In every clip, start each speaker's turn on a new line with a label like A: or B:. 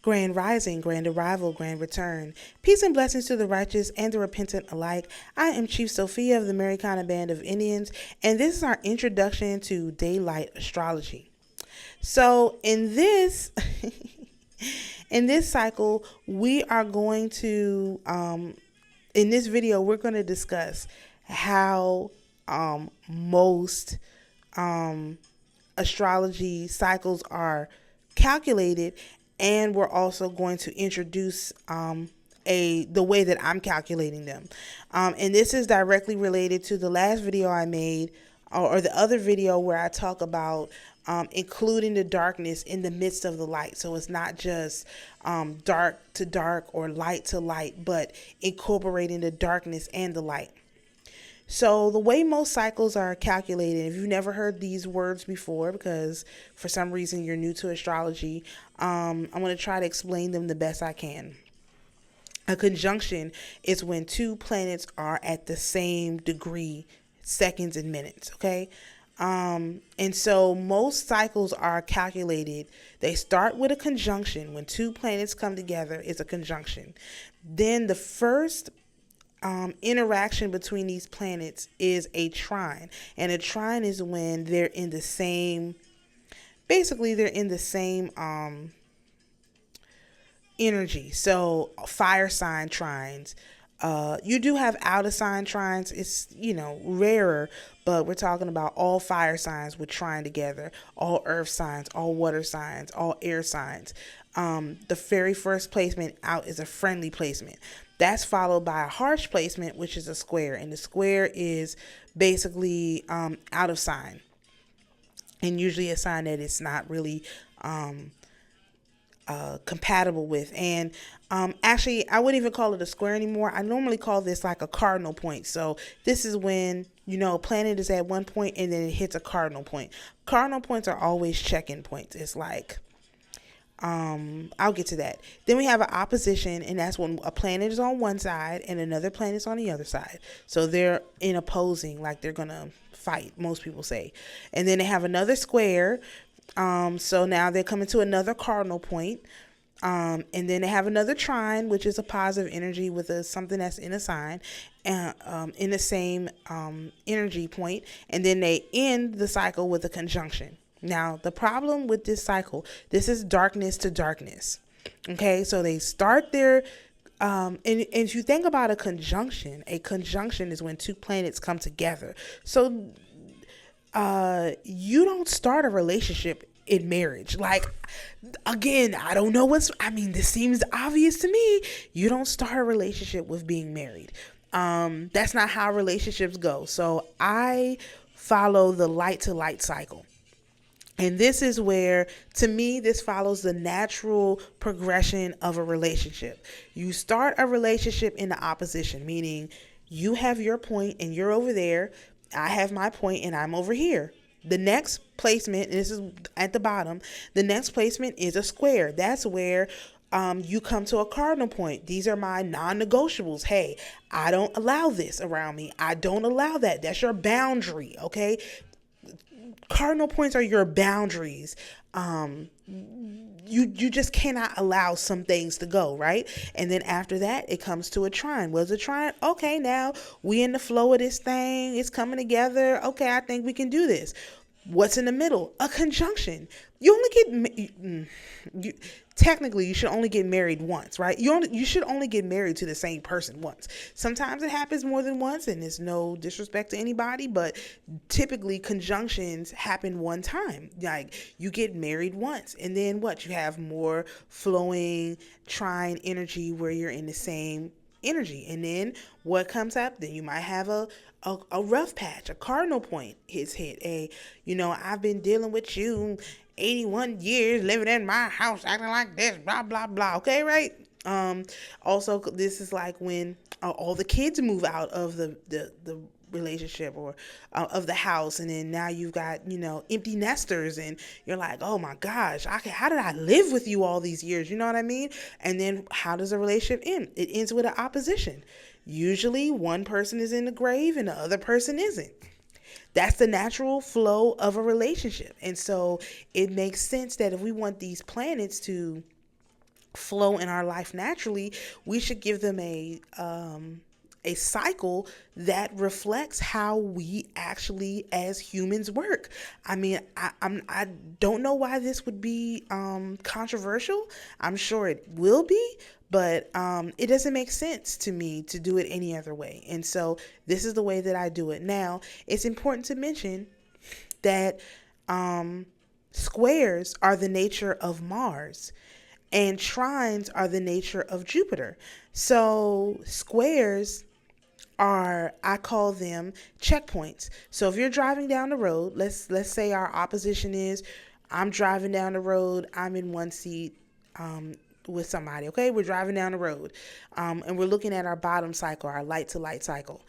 A: Grand rising, grand arrival, grand return. Peace and blessings to the righteous and the repentant alike. I am Chief Sophia of the AmaruKhan Band of Indians, and this is our introduction to daylight astrology. So in this in this cycle, we are going to in this video we're going to discuss how most astrology cycles are calculated, and we're also going to introduce the way that I'm calculating them. And this is directly related to the last video I made, or the other video where I talk about including the darkness in the midst of the light. So it's not just dark to dark or light to light, but incorporating the darkness and the light. So the way most cycles are calculated, if you've never heard these words before, because for some reason you're new to astrology, I'm going to try to explain them the best I can. A conjunction is when two planets are at the same degree, seconds and minutes, okay? And so most cycles are calculated. They start with a conjunction. When two planets come together, it's a conjunction. Then the first interaction between these planets is a trine, and a trine is when they're in the same, basically they're in the same energy. So fire sign trines, you do have out of sign trines. It's, rarer, but we're talking about all fire signs would trine together, all earth signs, all water signs, all air signs. The very first placement out is a friendly placement. That's followed by a harsh placement, which is a square. And the square is basically out of sign. And usually a sign that it's not really compatible with. And actually, I wouldn't even call it a square anymore. I normally call this like a cardinal point. So this is when, a planet is at one point and then it hits a cardinal point. Cardinal points are always check-in points. It's like, I'll get to that. Then we have an opposition, and that's when a planet is on one side and another planet is on the other side. So they're in opposing, like they're going to fight, most people say. And then they have another square. So now they're coming to another cardinal point. And then they have another trine, which is a positive energy with something that's in a sign, in the same energy point. And then they end the cycle with a conjunction. Now, the problem with this cycle, this is darkness to darkness. Okay, so they start their, and if you think about a conjunction is when two planets come together. So you don't start a relationship in marriage. Like, again, I don't know this seems obvious to me. You don't start a relationship with being married. That's not how relationships go. So I follow the light to light cycle. And this is where, to me, this follows the natural progression of a relationship. You start a relationship in the opposition, meaning you have your point and you're over there. I have my point and I'm over here. The next placement, and this is at the bottom, the next placement is a square. That's where you come to a cardinal point. These are my non-negotiables. Hey, I don't allow this around me. I don't allow that. That's your boundary, okay? Cardinal points are your boundaries. You just cannot allow some things to go, right? And then after that, it comes to a trine. What's a trine? Okay, now we in the flow of this thing. It's coming together. Okay, I think we can do this. What's in the middle? A conjunction. You only get technically you should only get married once, right? You should only get married to the same person once. Sometimes it happens more than once, and it's no disrespect to anybody, but typically conjunctions happen one time. Like, you get married once, and then what? You have more flowing trine energy where you're in the same energy. And then what comes up? Then you might have a rough patch, a cardinal point is hit. I've been dealing with you 81 years, living in my house, acting like this, blah, blah, blah. Okay, right? Also, this is like when all the kids move out of the relationship or of the house, and then now you've got empty nesters, and you're like, oh my gosh, how did I live with you all these years? You know what I mean? And then how does a relationship end? It ends with an opposition. Usually one person is in the grave and the other person isn't. That's the natural flow of a relationship. And so it makes sense that if we want these planets to flow in our life naturally, we should give them a cycle that reflects how we actually as humans work. I mean, I don't know why this would be controversial. I'm sure it will be, but it doesn't make sense to me to do it any other way. And so this is the way that I do it. Now, it's important to mention that squares are the nature of Mars, and trines are the nature of Jupiter. So squares are, I call them checkpoints. So if you're driving down the road, let's say our opposition is, I'm driving down the road, I'm in one seat with somebody. Okay, we're driving down the road, and we're looking at our bottom cycle, our light to light cycle.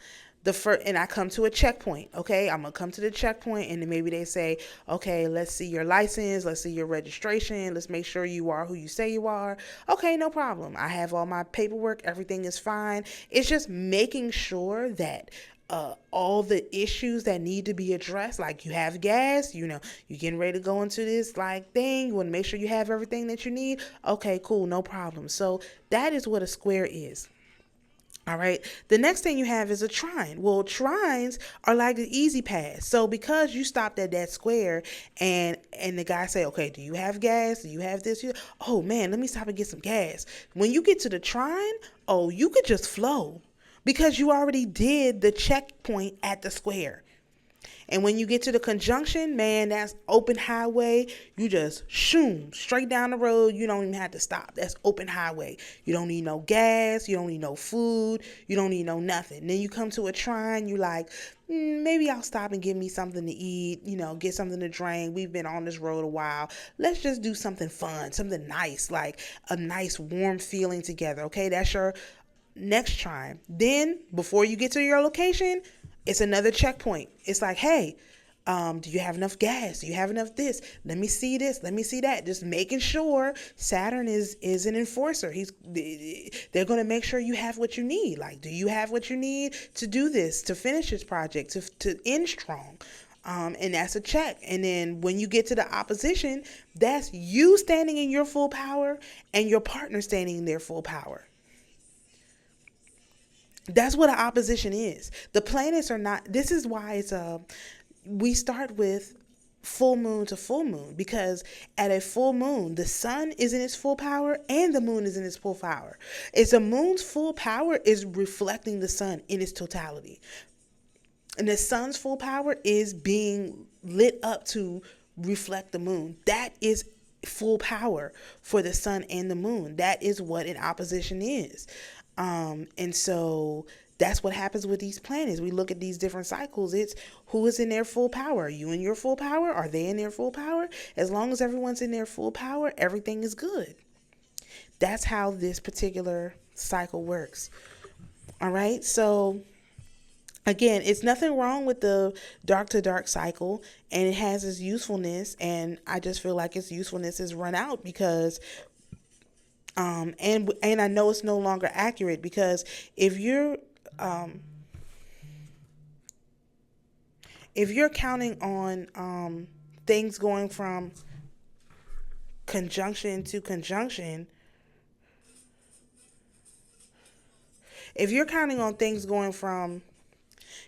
A: And I come to a checkpoint. Okay, I'm gonna come to the checkpoint, and then maybe they say, okay, let's see your license, let's see your registration, let's make sure you are who you say you are. Okay, no problem. I have all my paperwork, everything is fine. It's just making sure that all the issues that need to be addressed, like you have gas, you're getting ready to go into this thing, you want to make sure you have everything that you need. Okay, cool, no problem. So that is what a square is. All right. The next thing you have is a trine. Well, trines are like the easy pass. So because you stopped at that square and the guy say, okay, do you have gas? Do you have this? Oh man, let me stop and get some gas. When you get to the trine, you could just flow because you already did the checkpoint at the square. And when you get to the conjunction, man, that's open highway. You just shoom straight down the road. You don't even have to stop. That's open highway. You don't need no gas. You don't need no food. You don't need no nothing. Then you come to a trine. You like, maybe I'll stop and get me something to eat, get something to drink. We've been on this road a while. Let's just do something fun, something nice, like a nice warm feeling together. Okay, that's your next trine. Then before you get to your location, it's another checkpoint. It's like, hey, do you have enough gas? Do you have enough this? Let me see this. Let me see that. Just making sure. Saturn is an enforcer. They're going to make sure you have what you need. Like, do you have what you need to do this, to finish this project, to end strong? And that's a check. And then when you get to the opposition, that's you standing in your full power and your partner standing in their full power. That's what an opposition is. The planets are not, this is why we start with full moon to full moon, because at a full moon, the sun is in its full power and the moon is in its full power. It's the moon's full power is reflecting the sun in its totality. And the sun's full power is being lit up to reflect the moon. That is full power for the sun and the moon. That is what an opposition is. And so that's what happens with these planets. We look at these different cycles. It's who is in their full power. Are you in your full power? Are they in their full power? As long as everyone's in their full power, everything is good. That's how this particular cycle works. All right. So again, it's nothing wrong with the dark to dark cycle, and it has its usefulness. And I just feel like its usefulness is run out because and I know it's no longer accurate, because if you're counting on things going from conjunction to conjunction, if you're counting on things going from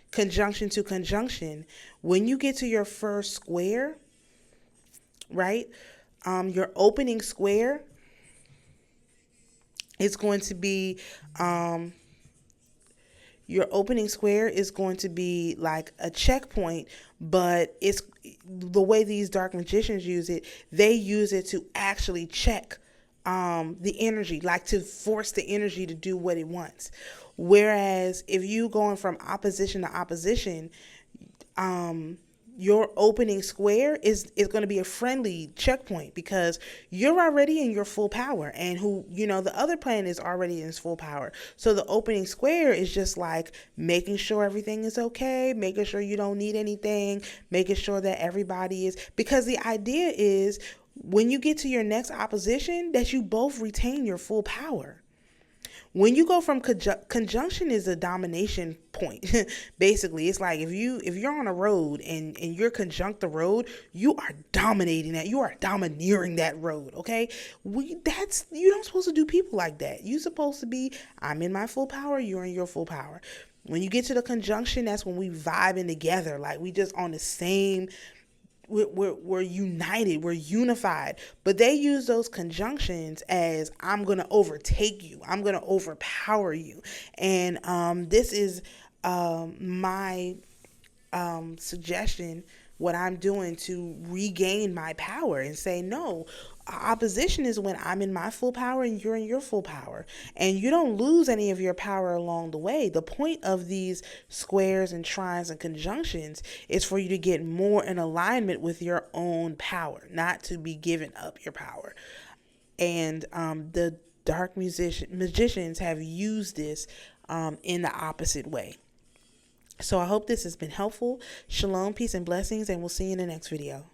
A: conjunction to conjunction, when you get to your first square, right, your opening square, it's going to be, your opening square is going to be like a checkpoint, but it's the way these dark magicians use it. They use it to actually check the energy, like to force the energy to do what it wants. Whereas if you going from opposition to opposition, your opening square is going to be a friendly checkpoint, because you're already in your full power, and the other planet is already in its full power. So the opening square is just like making sure everything is okay, making sure you don't need anything, making sure that everybody is, because the idea is when you get to your next opposition that you both retain your full power. When you go from conjunction is a domination point. Basically, it's like if you're on a road and you're conjunct the road, you are dominating that. You are domineering that road. Okay, you don't supposed to do people like that. You supposed to be, I'm in my full power, you're in your full power. When you get to the conjunction, that's when we vibing together, like we just on the same. We're united, we're unified. But they use those conjunctions as, I'm gonna overtake you, I'm gonna overpower you. And this is my suggestion, what I'm doing to regain my power and say, no, opposition is when I'm in my full power and you're in your full power, and you don't lose any of your power along the way. The point of these squares and trines and conjunctions is for you to get more in alignment with your own power, not to be giving up your power. And the dark magicians have used this in the opposite way. So I hope this has been helpful. Shalom, peace, and blessings, and we'll see you in the next video.